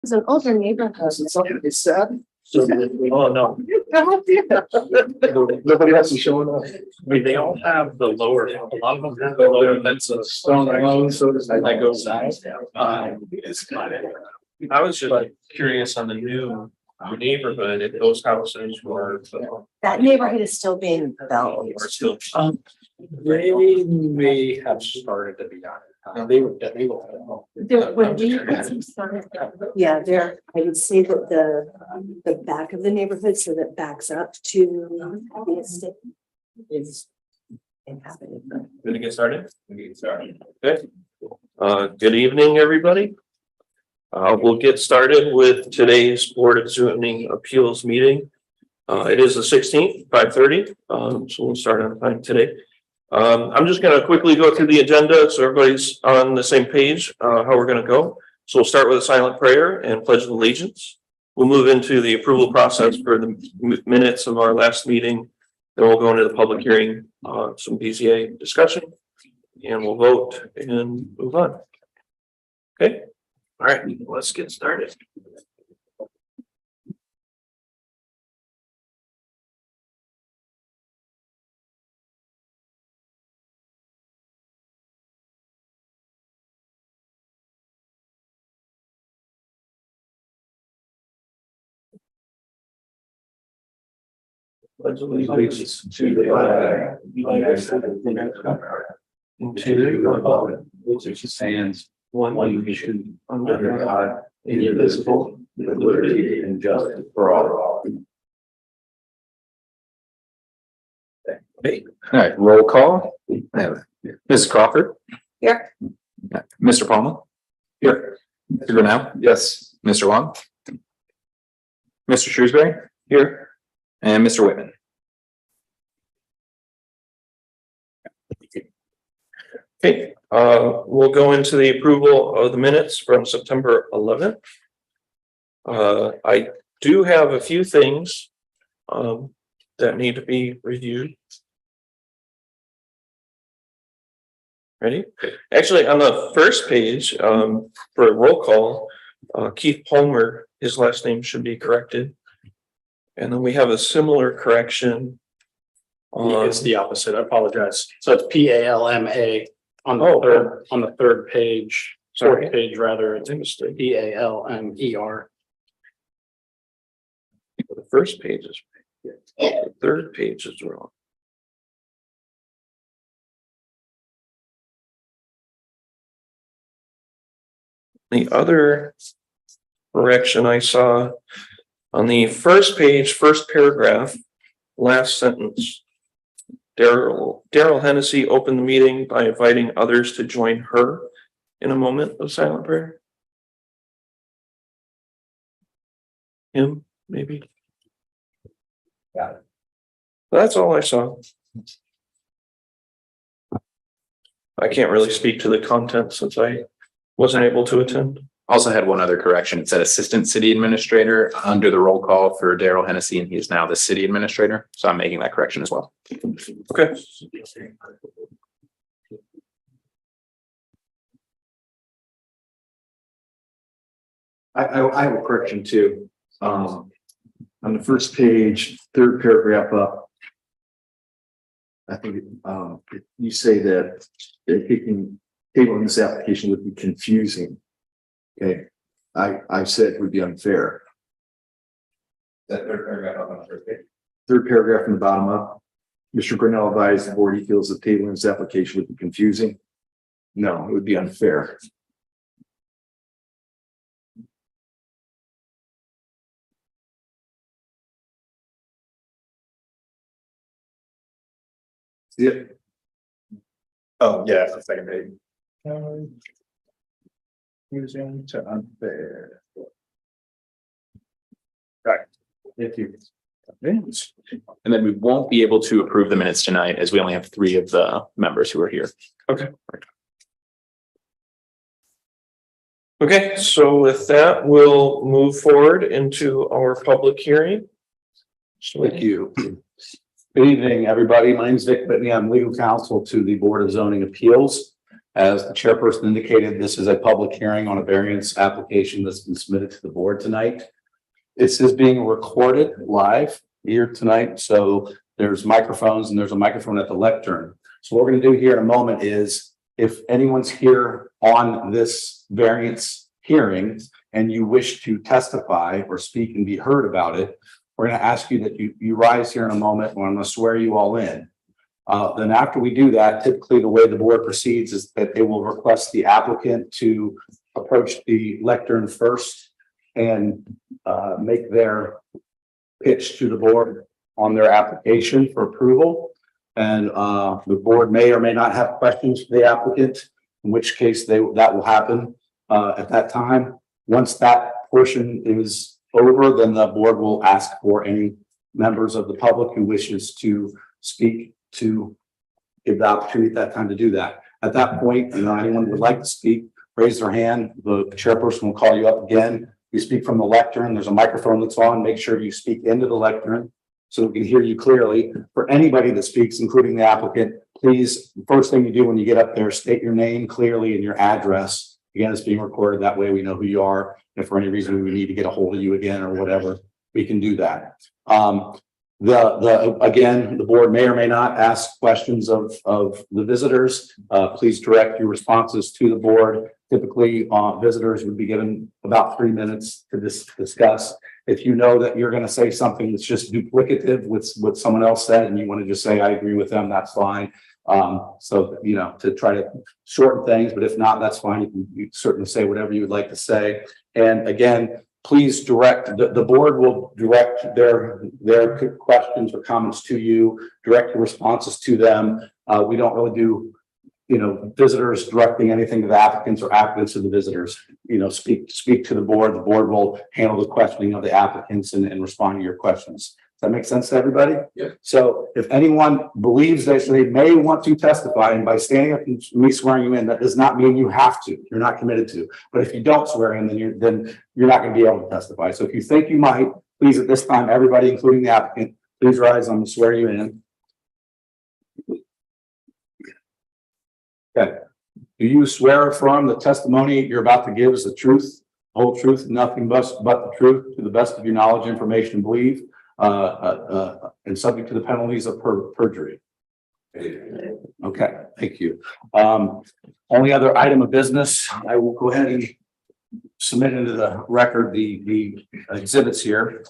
It's an older neighborhood. Something is sad. Oh, no. Nobody else is showing up. I mean, they all have the lower, a lot of them have the lower fences. Stone alone, so does That goes out. I was just curious on the new neighborhood, if those houses were That neighborhood is still being built. still. They may have started to be done. They were. When we started, yeah, there, I would say that the back of the neighborhood, so that backs up to the estate is inhabited. Gonna get started? We get started. Okay. Good evening, everybody. We'll get started with today's Board of Zoning Appeals meeting. It is the 16th, 5:30, so we'll start on time today. I'm just gonna quickly go through the agenda so everybody's on the same page, how we're gonna go. So we'll start with a silent prayer and pledge of allegiance. We'll move into the approval process for the minutes of our last meeting. Then we'll go into the public hearing, some BZA discussion, and we'll vote and move on. Okay, all right, let's get started. Pledge allegiance to the flag of the United States of America, and to the republic which stands one nation under God, indivisible, with liberty and justice for all. All right, roll call. Mrs. Crawford. Here. Mr. Palmer. Here. Mr. Grinnell. Yes. Mr. Wong. Mr. Shrewsbury. Here. And Mr. Whitman. Okay, we'll go into the approval of the minutes from September 11th. I do have a few things that need to be reviewed. Ready? Actually, on the first page, for a roll call, Keith Palmer, his last name should be corrected. And then we have a similar correction. It's the opposite. I apologize. So it's PALMA on the third page, Sorry. fourth page rather. It's Mistake. PALMER. The first page is right. The third page is wrong. The other correction I saw on the first page, first paragraph, last sentence. Daryl Hennessy opened the meeting by inviting others to join her in a moment of silent prayer. Him, maybe. Got it. That's all I saw. I can't really speak to the content since I wasn't able to attend. Also had one other correction. It said Assistant City Administrator under the roll call for Daryl Hennessy, and he is now the City Administrator. So I'm making that correction as well. Okay. I have a correction too. On the first page, third paragraph up. I think, you say that taking tabling this application would be confusing. Okay, I said it would be unfair. That third paragraph up on the first page. Third paragraph from the bottom up. Mr. Grinnell advised the board he feels that tabling this application would be confusing. No, it would be unfair. See it? Oh, yeah, it's the second page. Confusing to unfair. Right. Thank you. And then we won't be able to approve the minutes tonight as we only have 3 of the members who are here. Okay, so with that, we'll move forward into our public hearing. Thank you. Good evening, everybody. My name is Vic Whitney. I'm legal counsel to the Board of Zoning Appeals. As the chairperson indicated, this is a public hearing on a variance application that's been submitted to the board tonight. This is being recorded live here tonight, so there's microphones and there's a microphone at the lectern. So what we're going to do here in a moment is, if anyone's here on this variance hearing and you wish to testify or speak and be heard about it, we're going to ask you that you rise here in a moment, and I'm going to swear you all in. Then after we do that, typically the way the board proceeds is that they will request the applicant to approach the lectern first and make their pitch to the board on their application for approval. And the board may or may not have questions for the applicant, in which case that will happen at that time. Once that portion is over, then the board will ask for any members of the public who wishes to speak to give the opportunity at that time to do that. At that point, anyone who would like to speak, raise their hand. The chairperson will call you up again. You speak from the lectern. There's a microphone that's on. Make sure you speak into the lectern so we can hear you clearly. For anybody that speaks, including the applicant, please, the first thing you do when you get up there, state your name clearly and your address. Again, it's being recorded. That way we know who you are. If for any reason we need to get a hold of you again or whatever, we can do that. Again, the board may or may not ask questions of the visitors. Please direct your responses to the board. Typically, visitors would be given about 3 minutes to discuss. If you know that you're going to say something that's just duplicative with what someone else said and you want to just say, I agree with them, that's fine. So, to try to shorten things, but if not, that's fine. You can certainly say whatever you would like to say. And again, please direct, the board will direct their questions or comments to you, direct your responses to them. We don't really do, visitors directing anything to the applicants or applicants to the visitors. Speak to the board. The board will handle the questioning of the applicants and respond to your questions. Does that make sense to everybody? Yeah. So if anyone believes that they may want to testify, and by standing up and me swearing you in, that does not mean you have to. You're not committed to. But if you don't swear in, then you're not going to be able to testify. So if you think you might, please at this time, everybody, including the applicant, please rise. I'm going to swear you in. Okay. Do you swear or affirm the testimony you're about to give is the truth, whole truth, nothing but the truth, to the best of your knowledge, information, and belief, and subject to the penalties of perjury? Okay, thank you. Only other item of business, I will go ahead and submit into the record the exhibits here.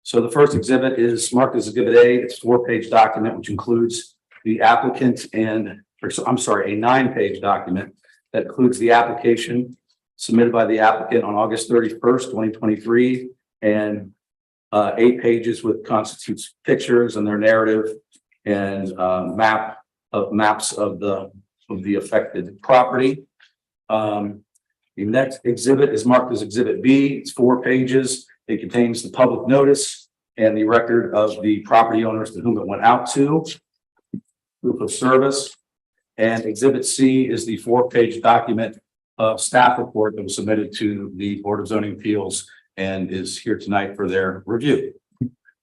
So the first exhibit is marked as Exhibit A. It's a 4-page document, which includes the applicant a 9-page document that includes the application submitted by the applicant on August 31st, 2023, and 8 pages with constitutes pictures and their narrative and maps of the affected property. The next exhibit is marked as Exhibit B. It's 4 pages. It contains the public notice and the record of the property owners to whom it went out to, proof of service. And Exhibit C is the 4-page document of staff report that was submitted to the Board of Zoning Appeals and is here tonight for their review.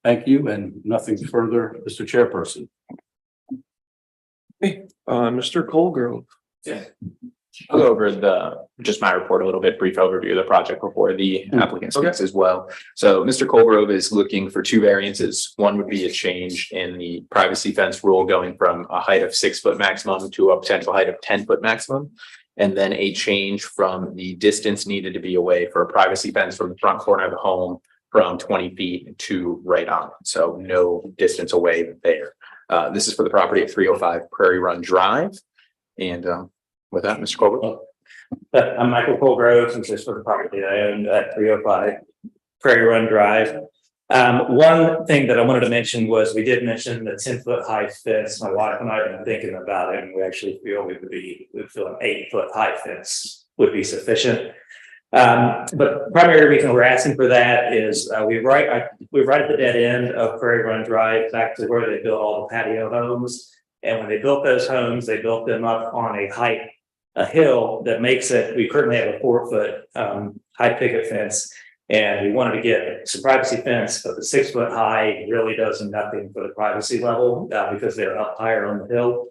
Thank you, and nothing further, Mr. Chairperson. Mr. Colgrove. Yeah. I'll go over just my report a little bit, brief overview of the project before the applicant speaks as well. So Mr. Colgrove is looking for 2 variances. One would be a change in the privacy fence rule going from a height of 6-foot maximum to a potential height of 10-foot maximum. And then a change from the distance needed to be away for a privacy fence from the front corner of the home from 20 feet to right on. So no distance away there. This is for the property at 305 Prairie Run Drive. And with that, Mr. Colgrove. I'm Michael Colgrove, since this for the property I owned at 305 Prairie Run Drive. One thing that I wanted to mention was we did mention the 10-foot high fence. My wife and I have been thinking about it, and we actually feel we feel an 8-foot high fence would be sufficient. But the primary reason we're asking for that is we're right at the dead end of Prairie Run Drive, back to where they built all the patio homes. And when they built those homes, they built them up on a hill that makes it. We currently have a 4-foot high picket fence. And we wanted to get some privacy fence, but the 6-foot high really does nothing for the privacy level because they're up higher on the hill.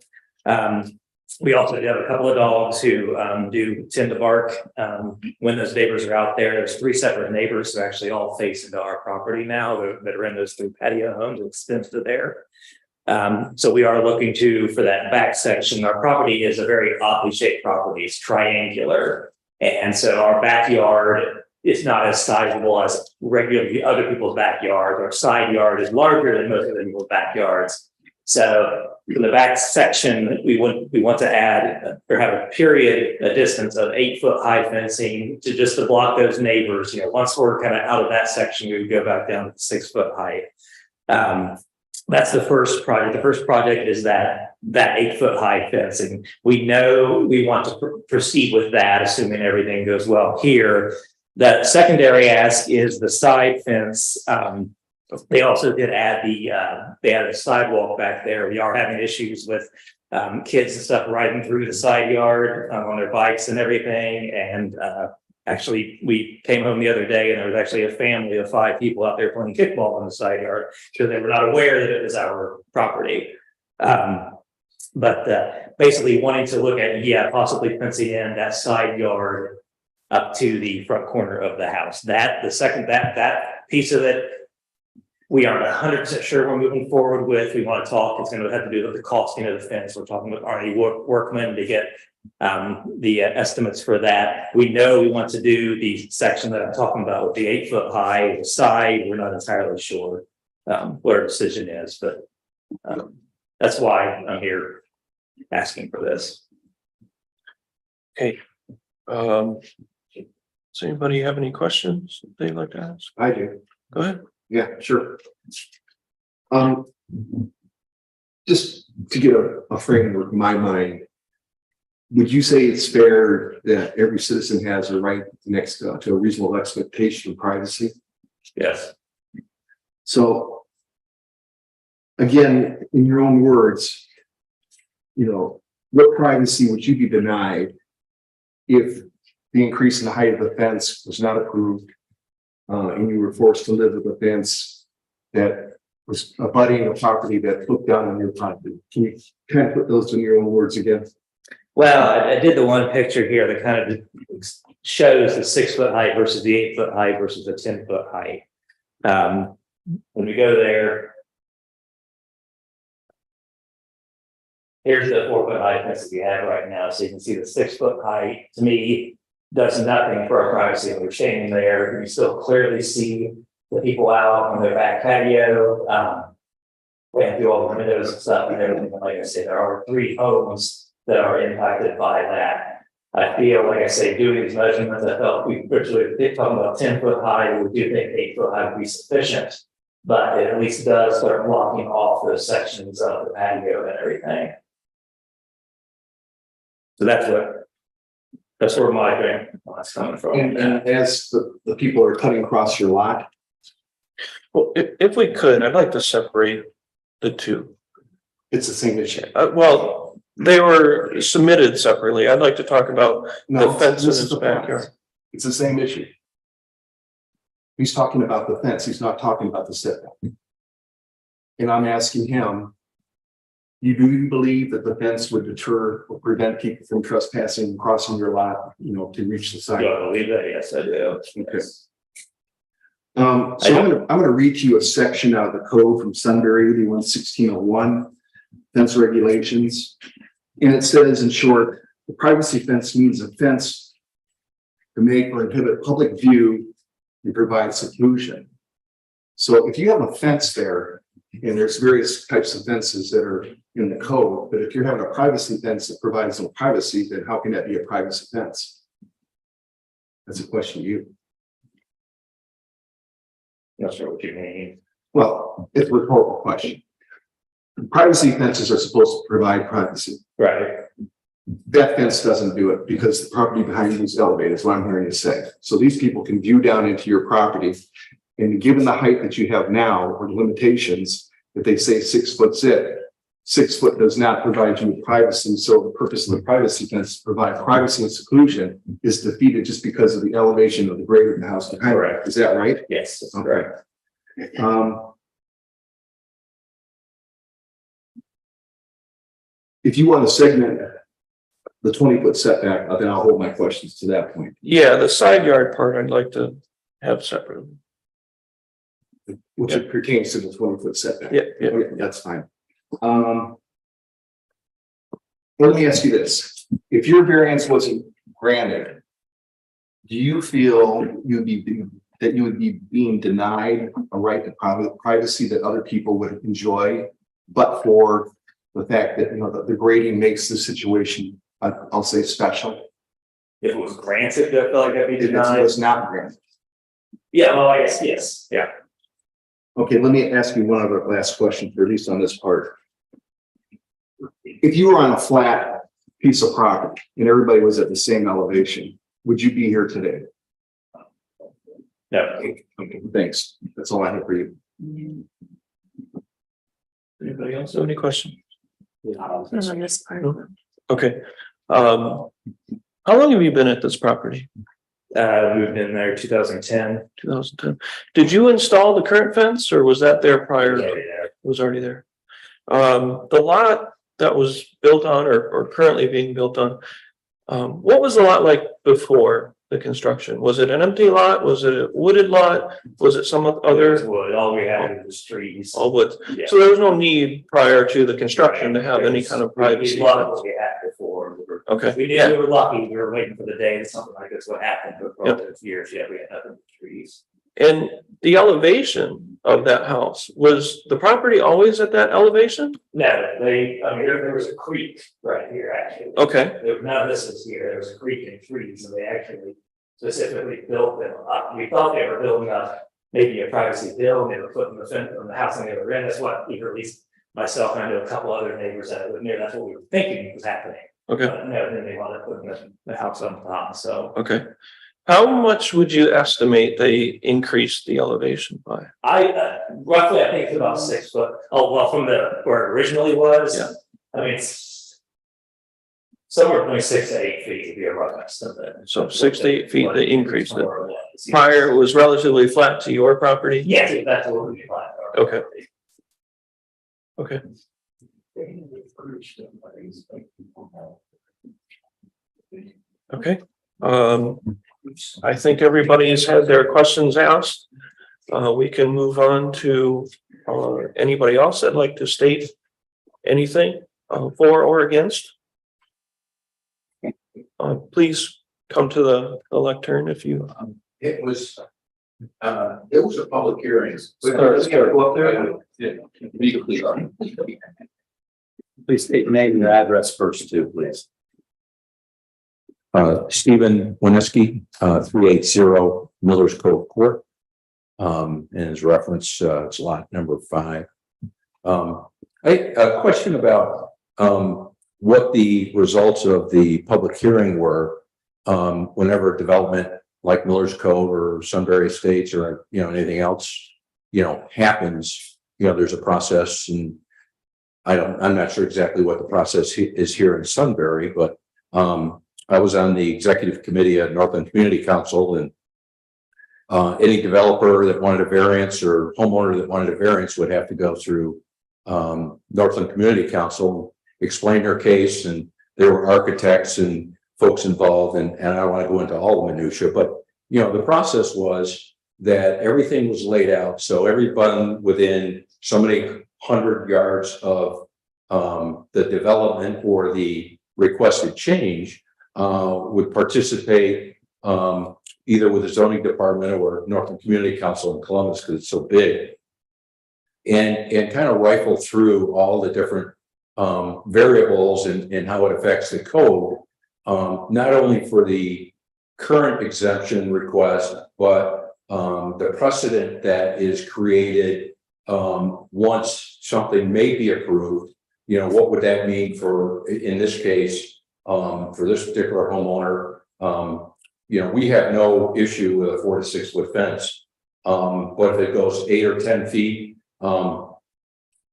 We also have a couple of dogs who do tend to bark when those neighbors are out there. There's 3 separate neighbors that actually all face into our property now that are in those 3 patio homes that extend to there. So we are looking for that back section. Our property is a very oddly shaped property. It's triangular. And so our backyard is not as sizable as regularly other people's backyards. Our side yard is larger than most other people's backyards. So in the back section, we want to add or have a distance of 8-foot high fencing to block those neighbors. Once we're kind of out of that section, we would go back down to 6-foot height. That's the first project. The first project is that 8-foot high fencing. We know we want to proceed with that, assuming everything goes well here. The secondary ask is the side fence. They also did add they added a sidewalk back there. We are having issues with kids and stuff riding through the side yard on their bikes and everything. And actually, we came home the other day and there was actually a family of 5 people out there playing kickball in the side yard. So they were not aware that it was our property. But basically wanting to look at, possibly fencing in that side yard up to the front corner of the house. That piece of it, we aren't 100% sure we're moving forward with. We want to talk. It's going to have to do with the costing of the fence. We're talking with Arnie Workman to get the estimates for that. We know we want to do the section that I'm talking about with the 8-foot high side. We're not entirely sure what our decision is, but that's why I'm here asking for this. Okay. Does anybody have any questions they'd like to ask? I do. Go ahead. Yeah, sure. Just to get a framework in my mind, would you say it's fair that every citizen has a right next to a reasonable expectation of privacy? Yes. So again, in your own words, what privacy would you be denied if the increase in the height of the fence was not approved and you were forced to live with a fence that was abutting a property that looked down on your property? Can you kind of put those in your own words again? Well, I did the one picture here that kind of shows the 6-foot height versus the 8-foot height versus the 10-foot height. When we go there, here's the 4-foot height fence that we have right now. So you can see the 6-foot height, to me, does nothing for our privacy. We're standing there. You still clearly see the people out on their back patio, going through all the windows and stuff and everything. Like I said, there are 3 homes that are impacted by that. I feel, like I say, doing these measurements, I felt we originally talking about 10-foot high. We do think 8-foot high would be sufficient, but it at least does start blocking off those sections of the patio and everything. So that's where my thing is coming from. And as the people are cutting across your lot, Well, if we could, I'd like to separate the two. it's the same issue. Well, they were submitted separately. I'd like to talk about the fence in this is his the backyard. point. It's the same issue. He's talking about the fence. He's not talking about the setback. And I'm asking him, do you believe that the fence would deter or prevent people from trespassing, and crossing your lot, to reach the Do sidewalk? I believe that? Yes, I do. Okay. So I'm gonna read to you a section out of the code from Sunbury 81-1601, fence regulations. And it says, in short, the privacy fence means a fence to make or inhibit public view and provide seclusion. So if you have a fence there, and there's various types of fences that are in the code, but if you're having a privacy fence that provides no privacy, then how can that be a privacy fence? That's a question to you. Not sure what you mean. Well, it's a rhetorical question. Privacy fences are supposed to provide privacy. Right. That fence doesn't do it because the property behind you is elevated, is what I'm hearing you say. So these people can view down into your property. And given the height that you have now, or the limitations, if they say 6 foot's it, 6 foot does not provide you with privacy. So the purpose of the privacy fence to provide privacy and seclusion is defeated just because of the elevation of the grade of the house behind. Correct. Is that right? Yes, that's Okay. correct. If you want to segment the 20-foot setback, then I'll hold my questions to that point. Yeah, the side yard part I'd like to have separate. Which it pertains to the 20-foot setback. Yeah, yeah. Okay, that's fine. Let me ask you this. If your variance wasn't granted, do you feel that you would be being denied a right to privacy that other people would enjoy, but for the fact that, you know, the grading makes the situation, I'll say, special? If it was granted, I feel like I'd be If it denied. was not granted. Yeah, well, I guess, yes, yeah. Okay, let me ask you one other last question, for at least on this part. If you were on a flat piece of property and everybody was at the same elevation, would you be here today? No. Okay, thanks. That's all I have for you. Anybody else have any questions? On this part. Okay. How long have you been at this property? We've been there 2010. 2010. Did you install the current fence or was that there prior? Yeah, It was already there. The lot that was built on or currently being built on, what was the lot like before the construction? Was it an empty lot? Was it a wooded lot? Was it some other? Wood, all we had was trees. All wood. Yeah. So there was no need prior to the construction to have any kind of privacy. We loved what we had before. Okay. We knew we were lucky. We were waiting for the day that something like this would happen, but for all Yep. those years, yeah, we had nothing but trees. And the elevation of that house, was the property always at that elevation? No, there was a creek right here, actually. Okay, None of this is here. There was a creek and trees, and they actually specifically built them up. We thought they were building up maybe a privacy bill, and they were putting the fence on the house and they were in. That's what, or at least myself, and I know a couple other neighbors that live near, that's what we were thinking was happening. okay, But no, then they wound up putting the house on top, so. okay. How much would you estimate they increased the elevation by? Roughly, I think it's about 6 foot. Oh, well, from where it originally was. Yeah. I mean, it's somewhere between 6 to 8 feet would be a rough estimate. So 6 to 8 feet, they increased it. More or less. Prior, it was relatively flat to your property? Yes, that's what we like. Okay. Okay, okay. I think everybody's had their questions asked. We can move on to, anybody else that'd like to state anything, for or against? Please come to the lectern if you. It was a public hearing. Go up there. Yeah, be clear. Please state name and your address first too, please. Stephen Wineski, 380 Miller's Cove Court. And his reference, it's lot number 5. A question about what the results of the public hearing were whenever development like Miller's Cove or Sunbury Estates or anything else happens. There's a process, and I'm not sure exactly what the process is here in Sunbury, but I was on the executive committee at Northland Community Council, and any developer that wanted a variance or homeowner that wanted a variance would have to go through Northland Community Council, explain their case, and there were architects and folks involved, and I don't want to go into all the minutia, but the process was that everything was laid out, so everyone within so many 100 yards of the development or the requested change would participate either with the zoning department or Northland Community Council in Columbus, because it's so big, and kind of rifle through all the different variables and how it affects the code, not only for the current exemption request, but the precedent that is created once something may be approved. What would that mean for, in this case, for this particular homeowner? We have no issue with a 4 to 6 foot fence, but if it goes 8 or 10 feet,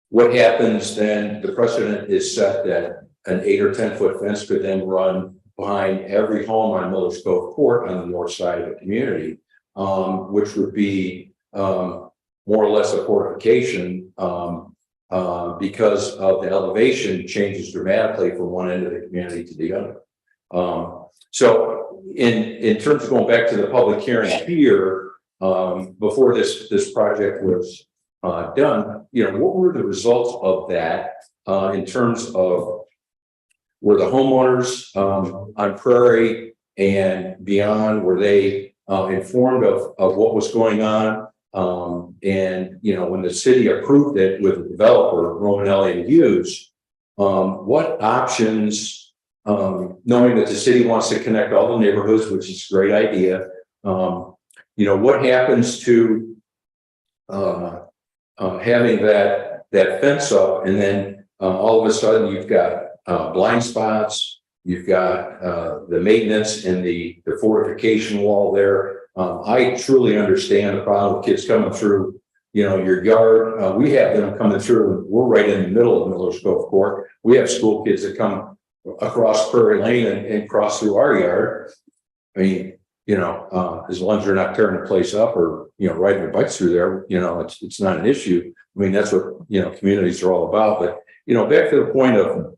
what happens then? The precedent is set that an 8 or 10 foot fence could then run behind every home on Miller's Cove Court on the north side of the community, which would be more or less a fortification because of the elevation changes dramatically from one end of the community to the other. So in terms of going back to the public hearing here, before this project was done, you know, what were the results of that in terms of were the homeowners on Prairie and beyond, were they informed of what was going on? And, you know, when the city approved it with the developer, Romanelli and Hughes, what options, knowing that the city wants to connect all the neighborhoods, which is a great idea, you know, what happens to having that fence up and then all of a sudden you've got blind spots, you've got the maintenance and the fortification wall there. I truly understand the problem with kids coming through, you know, your yard. We have them coming through. We're right in the middle of Miller's Cove Court. We have school kids that come across Prairie Lane and cross through our yard. I mean, you know, as long as they're not tearing the place up or, you know, riding their bikes through there, you know, it's not an issue. I mean, that's what, you know, communities are all about. But, you know, back to the point of,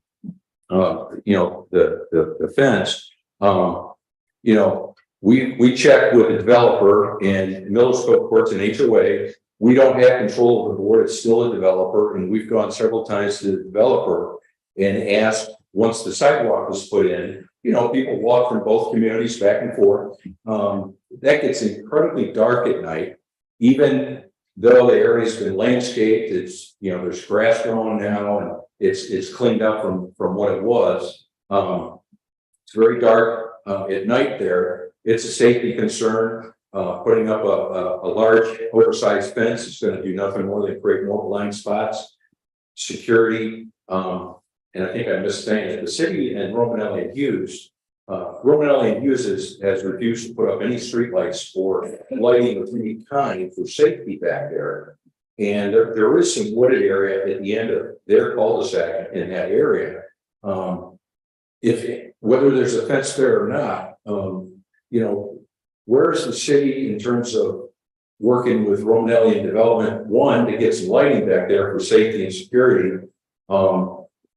you know, the fence, you know, we checked with the developer and Miller's Cove Court's an HOA. We don't have control of the board. It's still a developer. And we've gone several times to the developer and asked, once the sidewalk was put in, you know, people walk from both communities back and forth. That gets incredibly dark at night, even though the area's been landscaped. It's, you know, there's grass growing now and it's cleaned up from what it was. It's very dark at night there. It's a safety concern. Putting up a large oversized fence is going to do nothing more than create more blind spots. Security, and I think I missed saying that the city and Romanelli and Hughes, Romanelli and Hughes has refused to put up any streetlights or lighting of any kind for safety back there. And there is some wooded area at the end of their cul-de-sac in that area. Whether there's a fence there or not, you know, where's the city in terms of working with Romanelli and Development, one, to get some lighting back there for safety and security.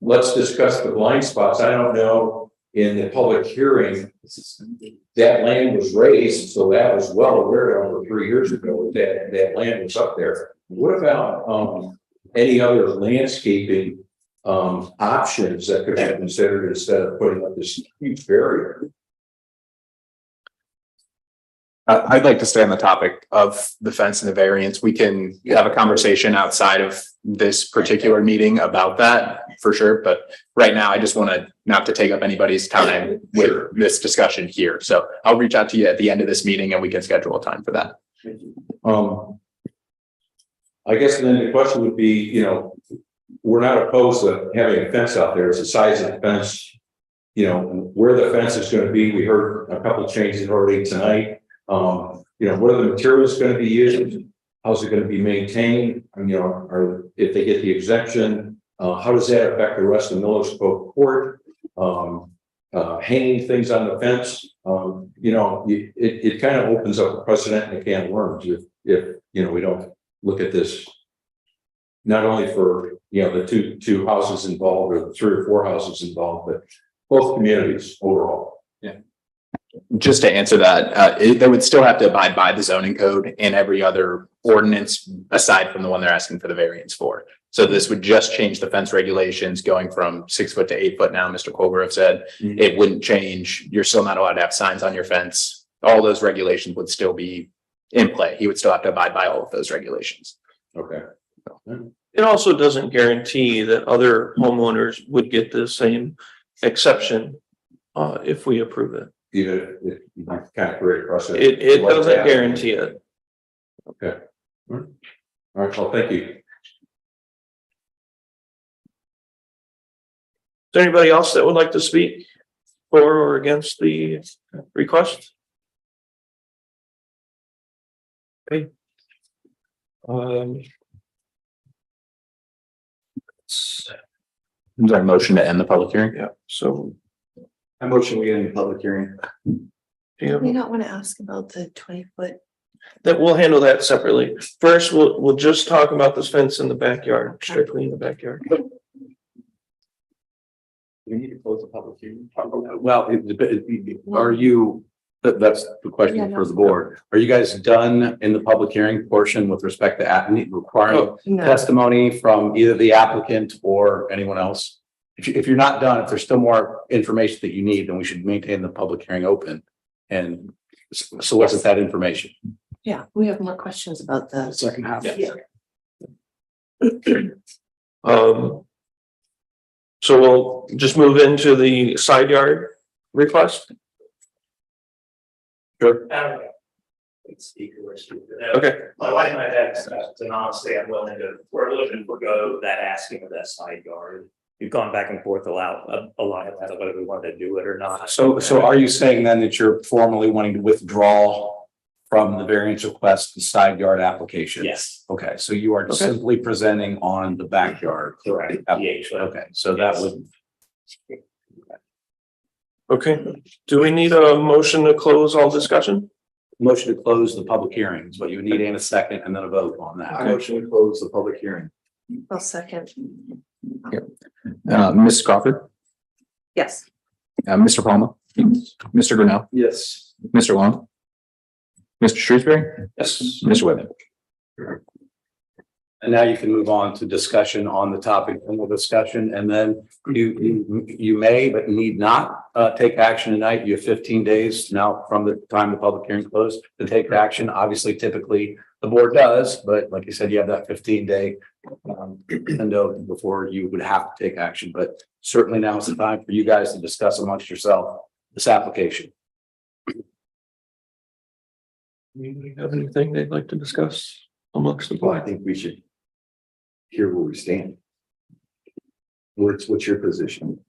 Let's discuss the blind spots. I don't know, in the public hearing, that land was raised, so that was well aware of over 3 years ago that land was up there. What about any other landscaping options that could be considered instead of putting up this huge barrier? I'd like to stay on the topic of the fence and the variance. We can have a conversation outside of this particular meeting about that for sure. But right now, I just want to not to take up anybody's time with this discussion here. So I'll reach out to you at the end of this meeting and we can schedule a time for that. I guess then the question would be, you know, we're not opposed to having a fence out there. It's the size of the fence, you know, where the fence is going to be. We heard a couple of changes already tonight. You know, what are the materials going to be used? How's it going to be maintained? You know, or if they get the exemption, how does that affect the rest of Miller's Cove Court? Hanging things on the fence, you know, it kind of opens up a precedent and a can of worms if you know, we don't look at this not only for, you know, the two houses involved or the 3 or 4 houses involved, but both communities overall. Just to answer that, they would still have to abide by the zoning code and every other ordinance aside from the one they're asking for the variance for. So this would just change the fence regulations going from 6 foot to 8 foot now, Mr. Colbert said. It wouldn't change. You're still not allowed to have signs on your fence. All those regulations would still be in play. He would still have to abide by all of those regulations. Okay. It also doesn't guarantee that other homeowners would get the same exception if we approve it. Even if you kind of create a precedent. It doesn't guarantee it. Okay. All right. Well, thank you. Is there anybody else that would like to speak for or against the request? Okay. Is there a motion to end the public hearing? Yeah, so. I motion we end the public hearing. We don't want to ask about the 20-foot. That we'll handle that separately. First, we'll just talk about this fence in the backyard, strictly in the backyard. We need to close the public hearing. Well, are you, that's the Yeah, question no. for the board. Are you guys done in the public hearing portion with respect to requiring No, testimony from either the applicant or anyone else? If you're not done, if there's still more information that you need, then we should maintain the public hearing open and solicit that information. yeah, we have more questions about the. Second half. Yeah. So we'll just move into the side yard request. Sure. Okay. My wife and I have discussed, and honestly, I'm willing to, we're looking to forgo that asking of that side yard. We've gone back and forth a lot about whether we wanted to do it or not. So are you saying then that you're formally wanting to withdraw from the variance request, the side yard application? Yes, Okay, so you are Okay. simply presenting on the backyard. correct. Okay, so that would, Okay, do we need a motion to close all discussion? motion to close the public hearings, but you would need a second and then a vote on I that. motion to close the public hearing. I'll second. Ms. Crawford, Yes. Mr. Palma, Mr. Grinnell, Yes. Mr. Long, Mr. Shrewsbury, Yes. Mr. Whitman. And now you can move on to discussion on the topic, general discussion, and then you may, but need not take action tonight. You have 15 days now from the time the public hearing closed to take action. Obviously, typically the board does, but like you said, you have that 15-day window before you would have to take action. But certainly now is the time for you guys to discuss amongst yourself this application. Anybody have anything they'd like to discuss amongst the Well, I board? think we should hear where we stand. What's your position?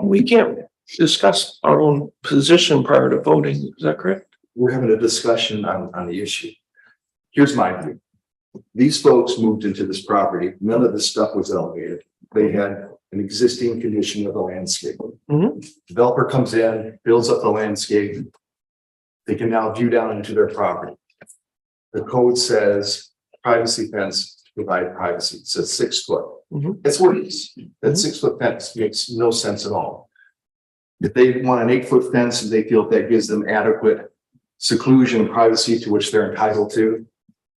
We can't discuss our own position prior to voting, is that correct? We're having a discussion on the issue. Here's my view. These folks moved into this property. None of this stuff was elevated. They had an existing condition of the landscape. Mhm. Developer comes in, builds up the landscape. They can now view down into their property. The code says privacy fence to provide privacy. It says 6 foot. Mhm. That's what it is. That 6-foot fence makes no sense at all. If they want an 8-foot fence and they feel that gives them adequate seclusion and privacy to which they're entitled to,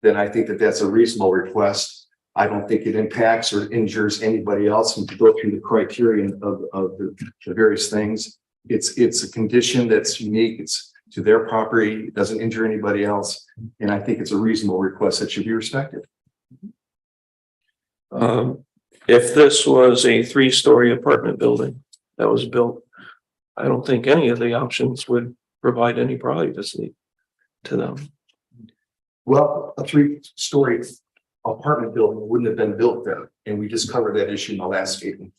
then I think that that's a reasonable request. I don't think it impacts or injures anybody else. And to go through the criterion of the various things, it's a condition that's unique. It's to their property. It doesn't injure anybody else. And I think it's a reasonable request that should be respected. If this was a 3-story apartment building that was built, I don't think any of the options would provide any privacy to them. Well, a 3-story apartment building wouldn't have been built there. And we just covered that issue in the last statement.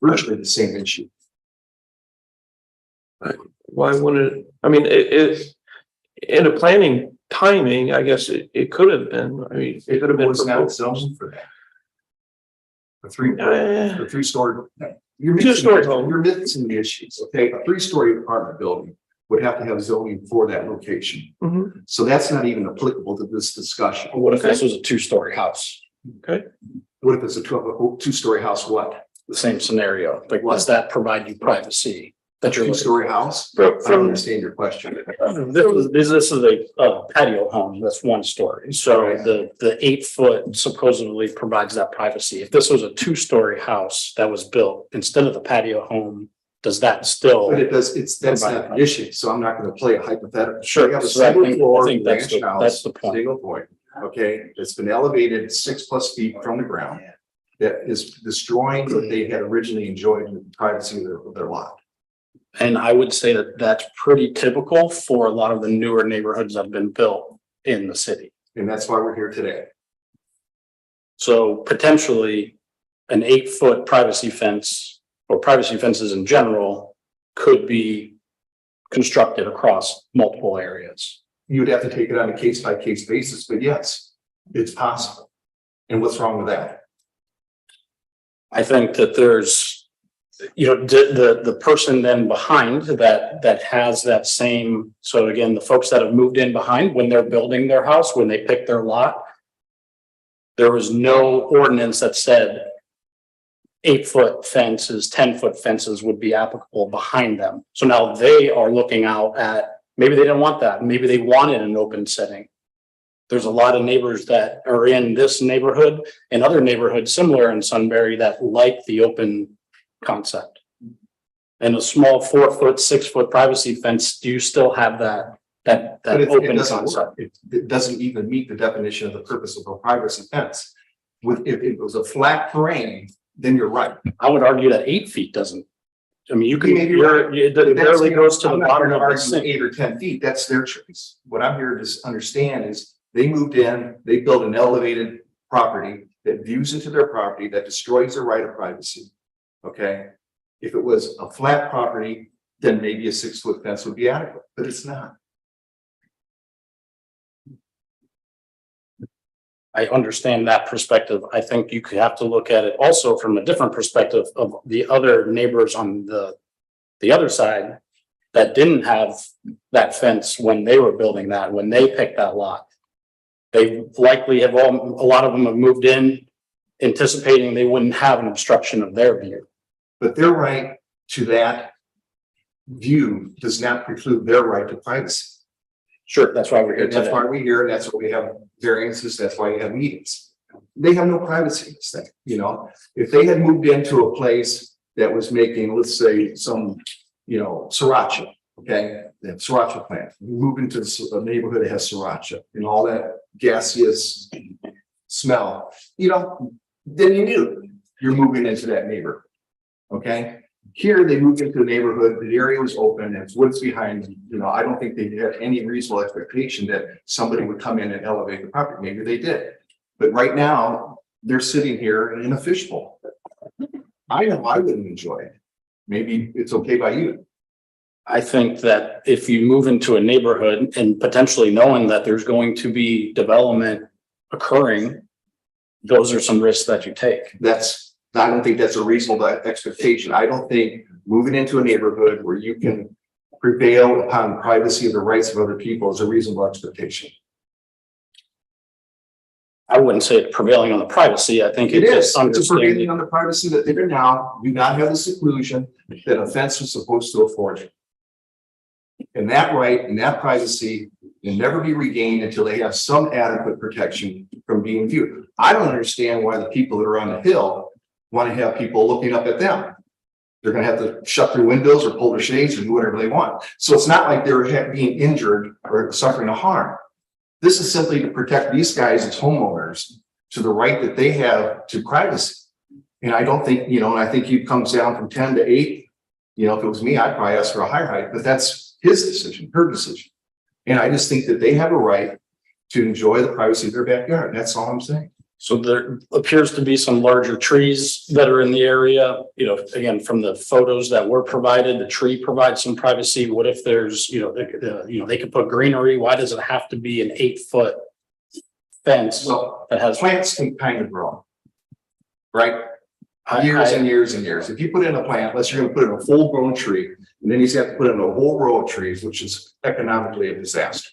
Virtually the same issue. Why wouldn't it, I mean, it in a planning timing, I guess it could have been, I mean, it could have been. was not proposed. zoned for that. The Eh, 3-story. You're Two-story missing, home. you're missing the issues, okay? A 3-story apartment building would have to have zoning for that location. mhm. So that's not even applicable to this discussion. What if this was a 2-story house? What if it's a 2-story house, what? The same scenario, like, does that provide you privacy that you're looking? 2-story house? From- I don't from- understand your question. This is a patio home, that's 1 story, so Right. the 8-foot supposedly provides that privacy. If this was a 2-story house that was built instead of the patio home, does that still? But it does, that's not the issue, so I'm not gonna play a hypothetical. Sure, We have a so I single think- floor I think that's ranch the- house, that's the point. Single point, okay, it's been elevated 6+ feet from the ground. That is destroying what they had originally enjoyed in the privacy of their lot. And I would say that that's pretty typical for a lot of the newer neighborhoods that have been built in the city. And that's why we're here today. So potentially an 8-foot privacy fence or privacy fences in general could be constructed across multiple areas. You'd have to take it on a case-by-case basis, but yes, it's possible. And what's wrong with that? I think that there's, the person then behind that has that same, so again, the folks that have moved in behind, when they're building their house, when they pick their lot, there was no ordinance that said 8-foot fences, 10-foot fences would be applicable behind them. So now they are looking out at, maybe they didn't want that. Maybe they wanted an open setting. There's a lot of neighbors that are in this neighborhood and other neighborhoods similar in Sunbury that like the open concept. And a small 4-foot, 6-foot privacy fence, do you still have that But it open doesn't concept? work. It doesn't even meet the definition of the purpose of a privacy fence. If it was a flat terrain, then you're right. I would argue that 8 feet doesn't. I mean, you can, You may be right. it barely goes to the I'm not bottom here of to the argue sink. 8 or 10 feet. That's their choice. What I'm here to understand is they moved in, they built an elevated property that views into their property, that destroys their right of privacy. Okay? If it was a flat property, then maybe a 6-foot fence would be adequate, but it's not. I understand that perspective. I think you could have to look at it also from a different perspective of the other neighbors on the other side that didn't have that fence when they were building that, when they picked that lot. They likely have a lot of them have moved in anticipating they wouldn't have an obstruction of their view. But their right to that view does not preclude their right to privacy. Sure, that's why we're here And that's today. why we're here. That's why we have variances. That's why you have meetings. They have no privacy in this thing, you know? If they had moved into a place that was making, let's say, some, sriracha, okay? They have sriracha plant. You move into a neighborhood that has sriracha and all that gaseous smell, then you knew you're moving into that neighborhood. Okay? Here, they moved into the neighborhood, the area was open, there's woods behind them. I don't think they had any reasonable expectation that somebody would come in and elevate the property. Maybe they did. But right now, they're sitting here in a fishbowl. I know I wouldn't enjoy it. Maybe it's okay by you. I think that if you move into a neighborhood and potentially knowing that there's going to be development occurring, those are some risks that you take. I don't think that's a reasonable expectation. I don't think moving into a neighborhood where you can prevail upon the privacy of the rights of other people is a reasonable expectation. I wouldn't say it's prevailing on the privacy. I think It it's is. just It's a understanding. prevailing on the privacy that they now do not have the seclusion that a fence was supposed to afford you. And that right and that privacy will never be regained until they have some adequate protection from being viewed. I don't understand why the people that are on the hill want to have people looking up at them. They're going to have to shut their windows or pull their shades or do whatever they want. So it's not like they're being injured or suffering a harm. This is simply to protect these guys as homeowners to the right that they have to privacy. And I don't think, and I think he comes down from 10 to 8. If it was me, I'd probably ask for a higher height, but that's his decision, her decision. And I just think that they have a right to enjoy the privacy of their backyard. That's all I'm saying. So there appears to be some larger trees that are in the area, again, from the photos that were provided, the tree provides some privacy. What if there's, they could put greenery? Why does it have to be an 8-foot fence Well, that has? plants can kind of grow, right? Years and years and years. If you put in a plant, unless you're going to put in a full grown tree, and then you have to put in a whole row of trees, which is economically a disaster.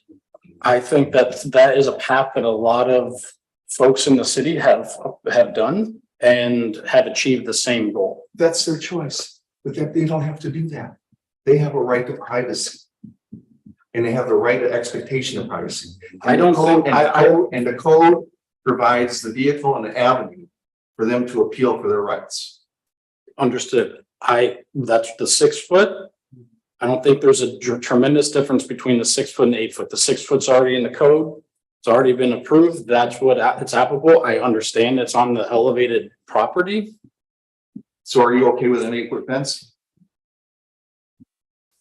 I think that is a path that a lot of folks in the city have done and have achieved the same goal. That's their choice, but they don't have to do that. They have a right to privacy. And they have the right to expectation of privacy. And the code provides the vehicle and the avenue for them to appeal for their rights. Understood. That's the 6-foot. I don't think there's a tremendous difference between the 6-foot and 8-foot. The 6-foot's already in the code. It's already been approved. That's what it's applicable. I understand it's on the elevated property. So are you okay with an 8-foot fence?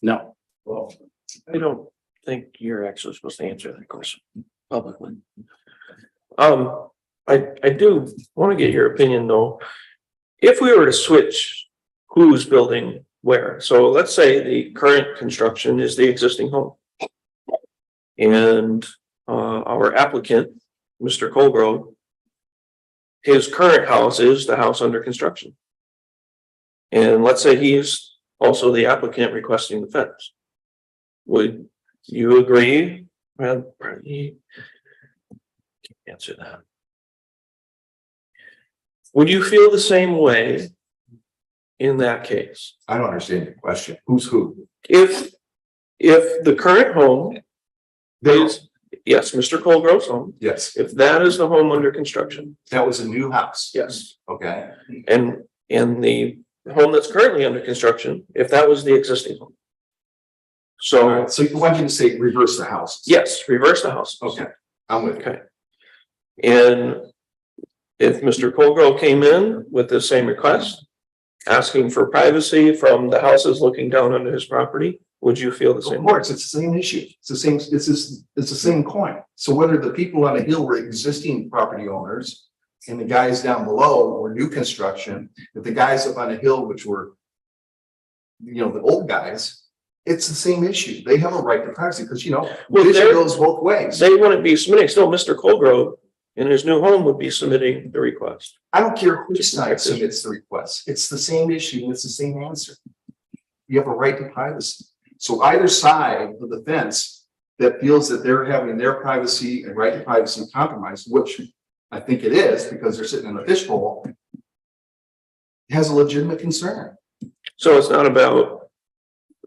No. Well, I don't think you're actually supposed to answer that question publicly. I do want to get your opinion though. If we were to switch who's building where, so let's say the current construction is the existing home. And our applicant, Mr. Colgrove, his current house is the house under construction. And let's say he is also the applicant requesting the fence. Would you agree? Well, he can't answer that. Would you feel the same way in that case? I don't understand your question. Who's who? If the current home is, yes, Mr. Colgrove's home, Yes, if that is the home under construction, that was a new house. yes. Okay, And the home that's currently under construction, if that was the existing home. all So, right, so you want me to say reverse the house? yes, reverse the house. Okay, I'm with you. Okay. And if Mr. Colgrove came in with the same request, asking for privacy from the houses looking down onto his property, would you feel the Of same? way? course, it's the same issue. It's the same, it's the same coin. So whether the people on the hill were existing property owners and the guys down below were new construction, if the guys up on the hill, which were, you know, the old guys, it's the same issue. They have a right to privacy because, you know, Well, vision they're- goes both ways. They wouldn't be submitting, still Mr. Colgrove in his new home would be submitting the request. I don't care which side submits the request. It's the same issue and it's the same answer. You have a right to privacy. So either side of the fence that feels that they're having their privacy and right to privacy compromised, which I think it is because they're sitting in a fishbowl, has a legitimate concern. So it's not about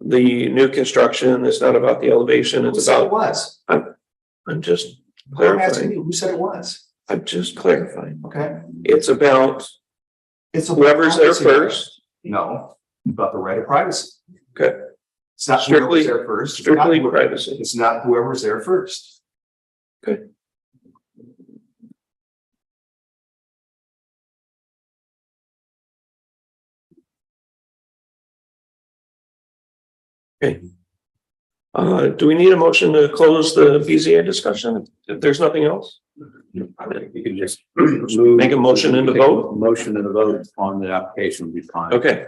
the new construction, it's not about the elevation, Who it's said it about, was? I'm just I'm asking clarifying, you, who said it was? I'm just clarifying. Okay. It's about It's a whoever's there privacy. first, No, about the right of privacy. okay, It's not Strictly- whoever's there first. It's not strictly whoever- privacy. It's not whoever's there first. Okay. Okay. Do we need a motion to close the BZA discussion? If there's nothing else? I think you can just. Make a motion and a vote? Motion and a vote on the application would be fine. Okay.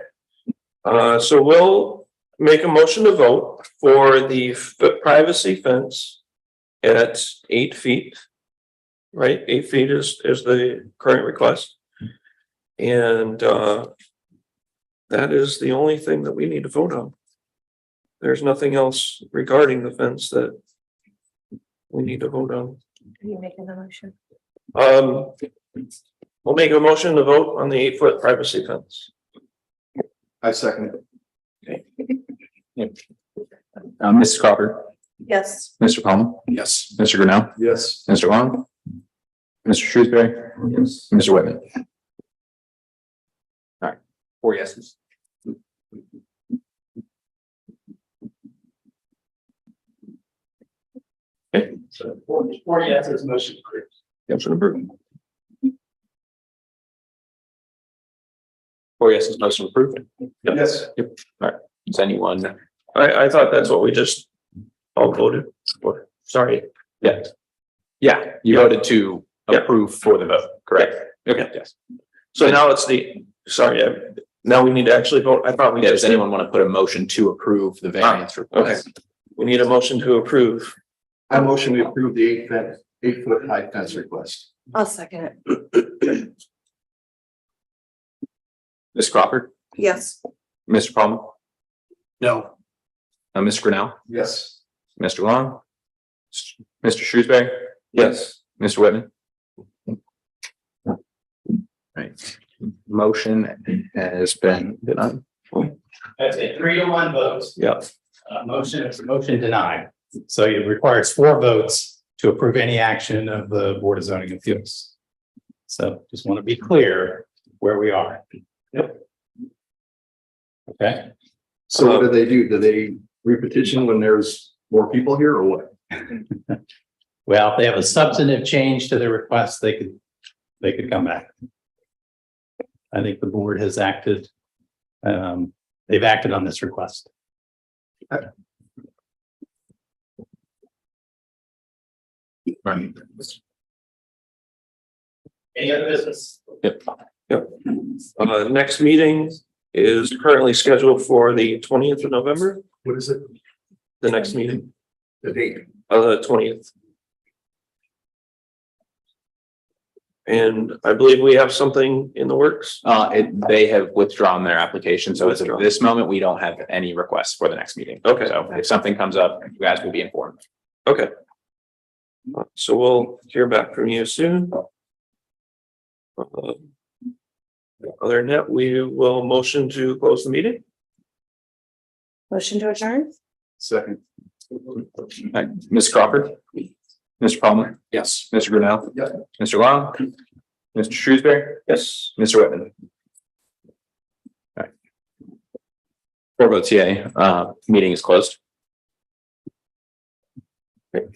So we'll make a motion to vote for the privacy fence at 8 feet. Right, 8 feet is the current request. And that is the only thing that we need to vote on. There's nothing else regarding the fence that we need to vote on. Are you making the motion? We'll make a motion to vote on the 8-foot privacy fence. I second it. Mrs. Crawford, Yes. Mr. Palmer, Yes. Mr. Grinnell, Yes. Mr. Long, Mr. Shrewsbury, Yes. Mr. Whitman. All right, 4 yeses. Okay, So 4 yeses, motion approved. motion approved. 4 yeses, motion approved. Yes. Is anyone? I thought that's what we just all voted for. Sorry. Yeah. Yeah, you voted to approve for the vote, correct? Okay, yes. So now it's now we need to actually vote. I thought we Yeah, just does anyone want to put a motion to approve the variance request? We need a motion to approve. I motion to approve the 8-foot high fence request. I'll second it. Ms. Crawford, Yes. Mr. Palmer, No. Mr. Grinnell, Yes. Mr. Long, Mr. Shrewsbury, Yes. Mr. Whitman. Right, motion has been denied. That's a 3-1 vote. Yeah. Motion denied. So it requires 4 votes to approve any action of the Board of Zoning Appeals. So just want to be clear where we are. Yep. Okay. So what do they do? Do they repetition when there's more people here or what? Well, if they have a substantive change to their request, they could come back. I think the board has acted, they've acted on this request. Right. Any other business? Next meeting is currently scheduled for the 20th of November, What is it? the next meeting, The date? the 20th. And I believe we have something in the works. They have withdrawn their application, so as of Withdrawn. this moment, we don't have any requests for the next meeting. Okay. So if something comes up, you guys will be informed. Okay. So we'll hear back from you soon. Other than that, we will motion to close the meeting. Motion to adjourn? Second. Ms. Crawford, Mr. Palmer, Yes. Mr. Grinnell. Yeah. Mr. Long, Mr. Shrewsbury, Yes. Mr. Whitman. All right. 4 votes yay, meeting is closed. Okay.